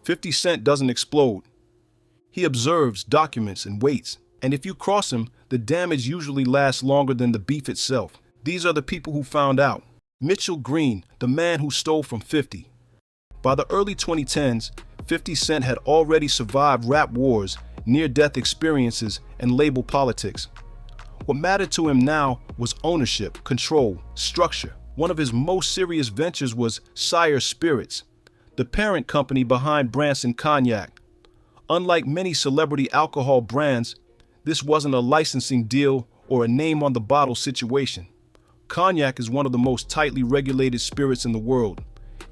50 Cent doesn't explode. He observes, documents, and waits. And if you cross him, the damage usually lasts longer than the beef itself. These are the people who found out. Mitchell Green, the man who stole from 50. By the early 2010s, 50 Cent had already survived rap wars, near-death experiences, and label politics. What mattered to him now was ownership, control, structure. One of his most serious ventures was Sire Spirits, the parent company behind Branson Cognac. Unlike many celebrity alcohol brands, this wasn't a licensing deal or a name-on-the-bottle situation. Cognac is one of the most tightly regulated spirits in the world.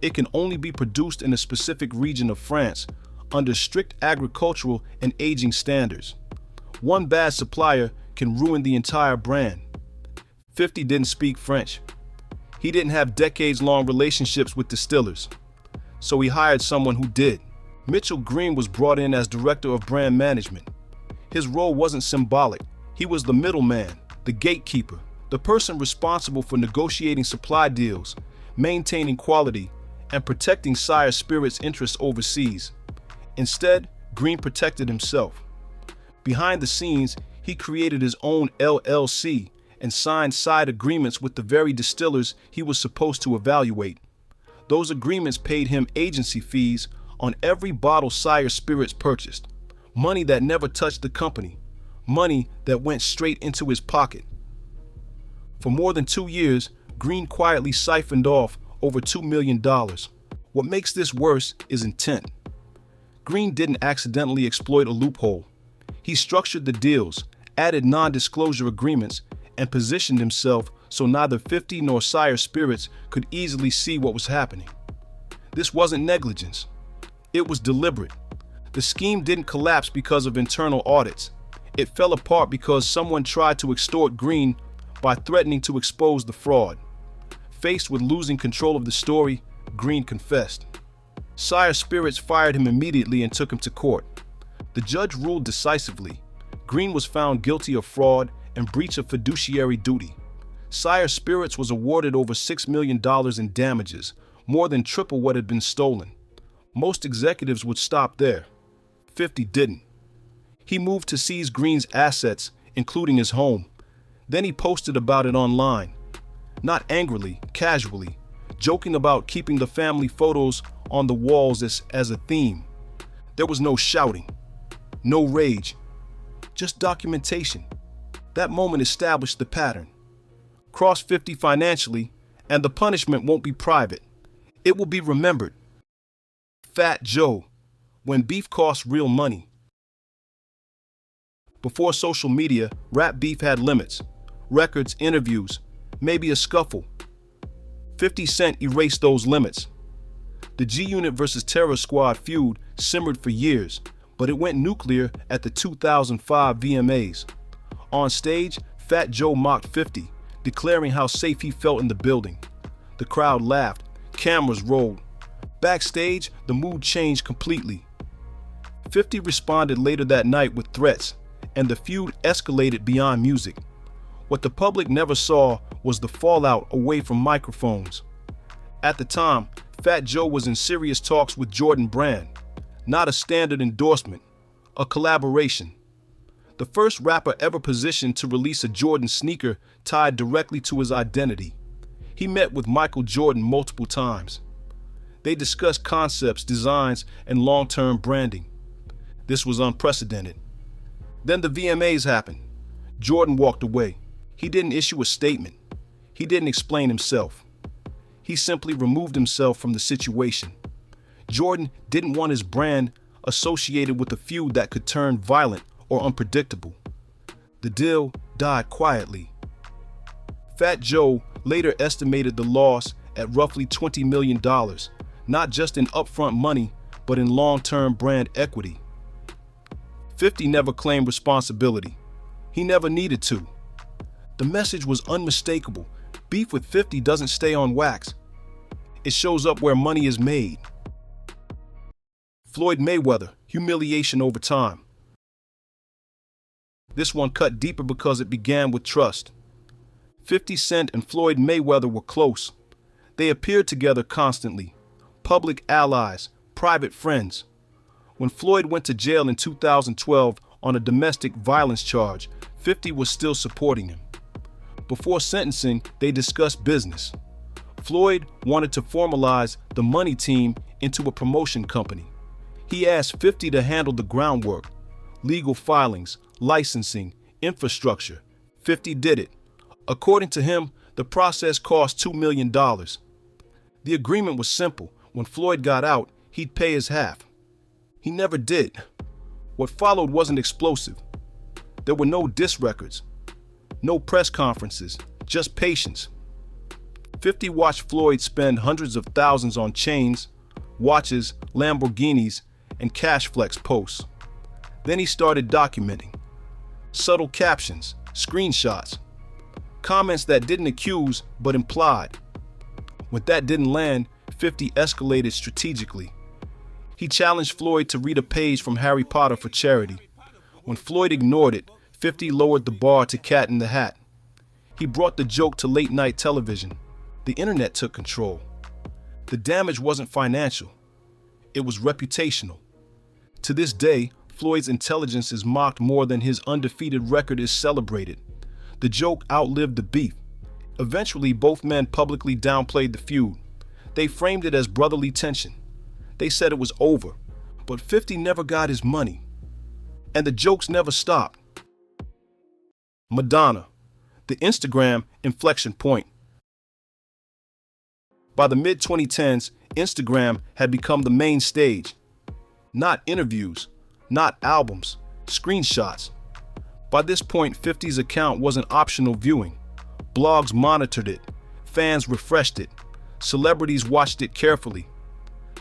It can only be produced in a specific region of France, under strict agricultural and aging standards. One bad supplier can ruin the entire brand. 50 didn't speak French. He didn't have decades-long relationships with distillers, so he hired someone who did. Mitchell Green was brought in as director of brand management. His role wasn't symbolic. He was the middleman, the gatekeeper, the person responsible for negotiating supply deals, maintaining quality, and protecting Sire Spirits' interests overseas. Instead, Green protected himself. Behind the scenes, he created his own LLC and signed side agreements with the very distillers he was supposed to evaluate. Those agreements paid him agency fees on every bottle Sire Spirits purchased, money that never touched the company, money that went straight into his pocket. For more than 2 years, Green quietly siphoned off over $2 million. What makes this worse is intent. Green didn't accidentally exploit a loophole. He structured the deals, added non-disclosure agreements, and positioned himself so neither 50 nor Sire Spirits could easily see what was happening. This wasn't negligence. It was deliberate. The scheme didn't collapse because of internal audits. It fell apart because someone tried to extort Green by threatening to expose the fraud. Faced with losing control of the story, Green confessed. Sire Spirits fired him immediately and took him to court. The judge ruled decisively. Green was found guilty of fraud and breach of fiduciary duty. Sire Spirits was awarded over $6 million in damages, more than triple what had been stolen. Most executives would stop there. 50 didn't. He moved to seize Green's assets, including his home. Then he posted about it online. Not angrily, casually, joking about keeping the family photos on the walls as a theme. There was no shouting, no rage, just documentation. That moment established the pattern. Cross 50 financially, and the punishment won't be private. It will be remembered. Fat Joe, when beef costs real money. Before social media, rap beef had limits. Records, interviews, maybe a scuffle. 50 Cent erased those limits. The G-Unit vs. Terror Squad feud simmered for years, but it went nuclear at the 2005 VMAs. On stage, Fat Joe mocked 50, declaring how safe he felt in the building. The crowd laughed, cameras rolled. Backstage, the mood changed completely. 50 responded later that night with threats, and the feud escalated beyond music. What the public never saw was the fallout away from microphones. At the time, Fat Joe was in serious talks with Jordan Brand. Not a standard endorsement, a collaboration. The first rapper ever positioned to release a Jordan sneaker tied directly to his identity. He met with Michael Jordan multiple times. They discussed concepts, designs, and long-term branding. This was unprecedented. Then the VMAs happened. Jordan walked away. He didn't issue a statement. He didn't explain himself. He simply removed himself from the situation. Jordan didn't want his brand associated with a feud that could turn violent or unpredictable. The deal died quietly. Fat Joe later estimated the loss at roughly $20 million, not just in upfront money, but in long-term brand equity. 50 never claimed responsibility. He never needed to. The message was unmistakable. Beef with 50 doesn't stay on wax. It shows up where money is made. Floyd Mayweather, humiliation over time. This one cut deeper because it began with trust. 50 Cent and Floyd Mayweather were close. They appeared together constantly. Public allies, private friends. When Floyd went to jail in 2012 on a domestic violence charge, 50 was still supporting him. Before sentencing, they discussed business. Floyd wanted to formalize the money team into a promotion company. He asked 50 to handle the groundwork, legal filings, licensing, infrastructure. 50 did it. According to him, the process cost $2 million. The agreement was simple. When Floyd got out, he'd pay his half. He never did. What followed wasn't explosive. There were no diss records, no press conferences, just patience. 50 watched Floyd spend hundreds of thousands on chains, watches, Lamborghinis, and cash flex posts. Then he started documenting. Subtle captions, screenshots, comments that didn't accuse but implied. When that didn't land, 50 escalated strategically. He challenged Floyd to read a page from Harry Potter for charity. When Floyd ignored it, 50 lowered the bar to Cat in the Hat. He brought the joke to late-night television. The internet took control. The damage wasn't financial. It was reputational. To this day, Floyd's intelligence is mocked more than his undefeated record is celebrated. The joke outlived the beef. Eventually, both men publicly downplayed the feud. They framed it as brotherly tension. They said it was over, but 50 never got his money. And the jokes never stopped. Madonna, the Instagram inflection point. By the mid-2010s, Instagram had become the main stage. Not interviews, not albums, screenshots. By this point, 50's account wasn't optional viewing. Blogs monitored it, fans refreshed it, celebrities watched it carefully.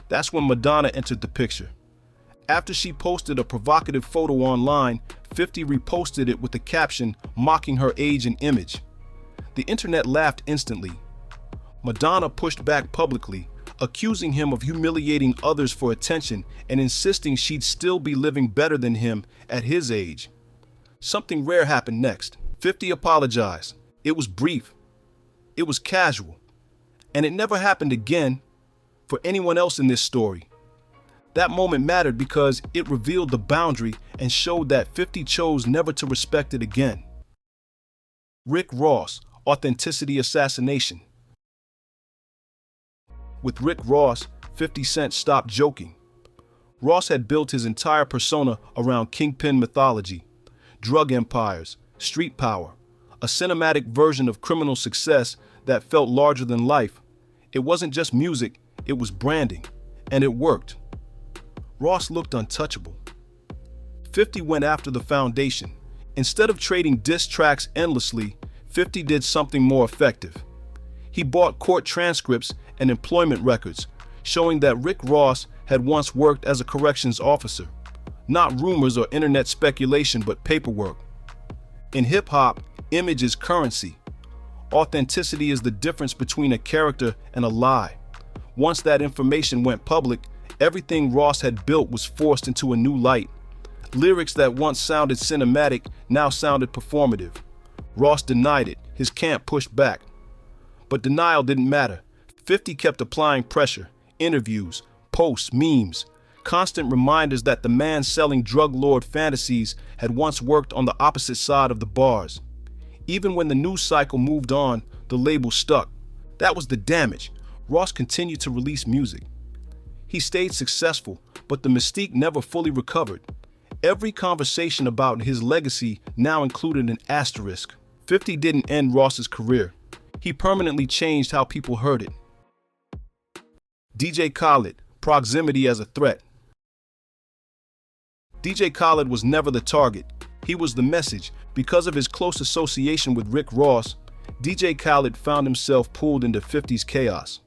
That's when Madonna entered the picture. After she posted a provocative photo online, 50 reposted it with a caption mocking her age and image. The internet laughed instantly. Madonna pushed back publicly, accusing him of humiliating others for attention and insisting she'd still be living better than him at his age. Something rare happened next. 50 apologized. It was brief. It was casual. And it never happened again for anyone else in this story. That moment mattered because it revealed the boundary and showed that 50 chose never to respect it again. Rick Ross, authenticity assassination. With Rick Ross, 50 Cent stopped joking. Ross had built his entire persona around kingpin mythology, drug empires, street power, a cinematic version of criminal success that felt larger than life. It wasn't just music, it was branding, and it worked. Ross looked untouchable. 50 went after the foundation. Instead of trading diss tracks endlessly, 50 did something more effective. He bought court transcripts and employment records, showing that Rick Ross had once worked as a corrections officer. Not rumors or internet speculation, but paperwork. In hip-hop, image is currency. Authenticity is the difference between a character and a lie. Once that information went public, everything Ross had built was forced into a new light. Lyrics that once sounded cinematic now sounded performative. Ross denied it. His camp pushed back. But denial didn't matter. 50 kept applying pressure, interviews, posts, memes, constant reminders that the man selling drug lord fantasies had once worked on the opposite side of the bars. Even when the news cycle moved on, the label stuck. That was the damage. Ross continued to release music. He stayed successful, but the mystique never fully recovered. Every conversation about his legacy now included an asterisk. 50 didn't end Ross's career. He permanently changed how people heard it. DJ Khaled, proximity as a threat. DJ Khaled was never the target. He was the message. Because of his close association with Rick Ross, DJ Khaled found himself pulled into 50's chaos.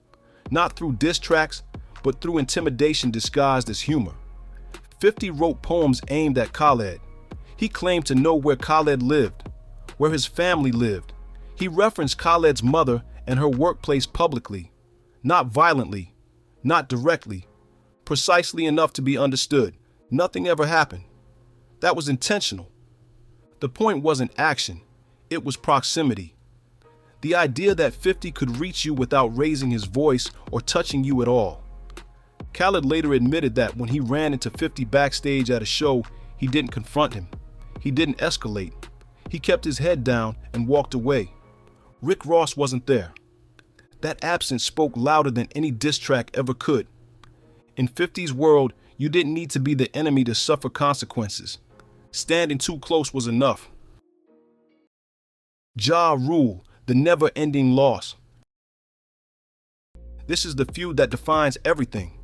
Not through diss tracks, but through intimidation disguised as humor. 50 wrote poems aimed at Khaled. He claimed to know where Khaled lived, where his family lived. He referenced Khaled's mother and her workplace publicly, not violently, not directly, precisely enough to be understood. Nothing ever happened. That was intentional. The point wasn't action, it was proximity. The idea that 50 could reach you without raising his voice or touching you at all. Khaled later admitted that when he ran into 50 backstage at a show, he didn't confront him. He didn't escalate. He kept his head down and walked away. Rick Ross wasn't there. That absence spoke louder than any diss track ever could. In 50's world, you didn't need to be the enemy to suffer consequences. Standing too close was enough. Ja Rule, the never-ending loss. This is the feud that defines everything.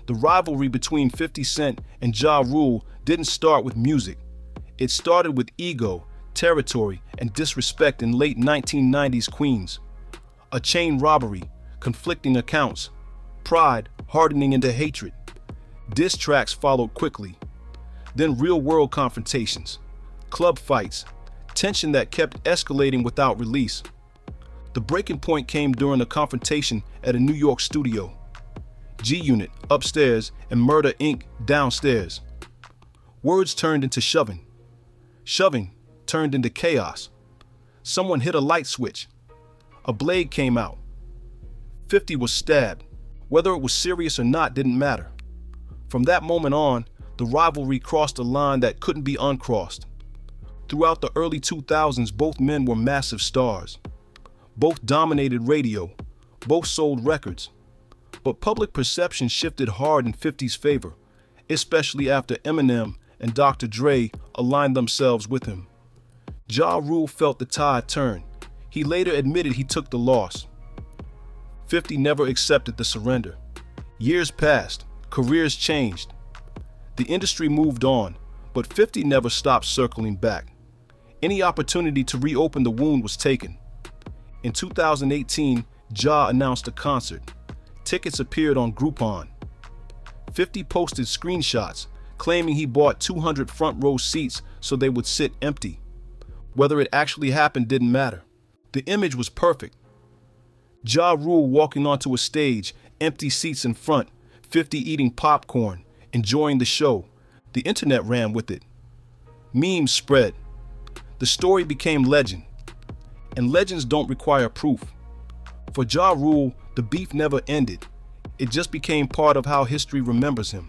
The rivalry between 50 Cent and Ja Rule didn't start with music. It started with ego, territory, and disrespect in late 1990s Queens. A chain robbery, conflicting accounts, pride hardening into hatred. Diss tracks followed quickly. Then real-world confrontations, club fights, tension that kept escalating without release. The breaking point came during a confrontation at a New York studio. G-Unit upstairs and Murder Inc. downstairs. Words turned into shoving. Shoving turned into chaos. Someone hit a light switch. A blade came out. 50 was stabbed. Whether it was serious or not didn't matter. From that moment on, the rivalry crossed a line that couldn't be uncrossed. Throughout the early 2000s, both men were massive stars. Both dominated radio. Both sold records. But public perception shifted hard in 50's favor, especially after Eminem and Dr. Dre aligned themselves with him. Ja Rule felt the tide turn. He later admitted he took the loss. 50 never accepted the surrender. Years passed, careers changed. The industry moved on, but 50 never stopped circling back. Any opportunity to reopen the wound was taken. In 2018, Ja announced a concert. Tickets appeared on Groupon. 50 posted screenshots, claiming he bought 200 front row seats so they would sit empty. Whether it actually happened didn't matter. The image was perfect. Ja Rule walking onto a stage, empty seats in front, 50 eating popcorn, enjoying the show. The internet ran with it. Memes spread. The story became legend. And legends don't require proof. For Ja Rule, the beef never ended. It just became part of how history remembers him.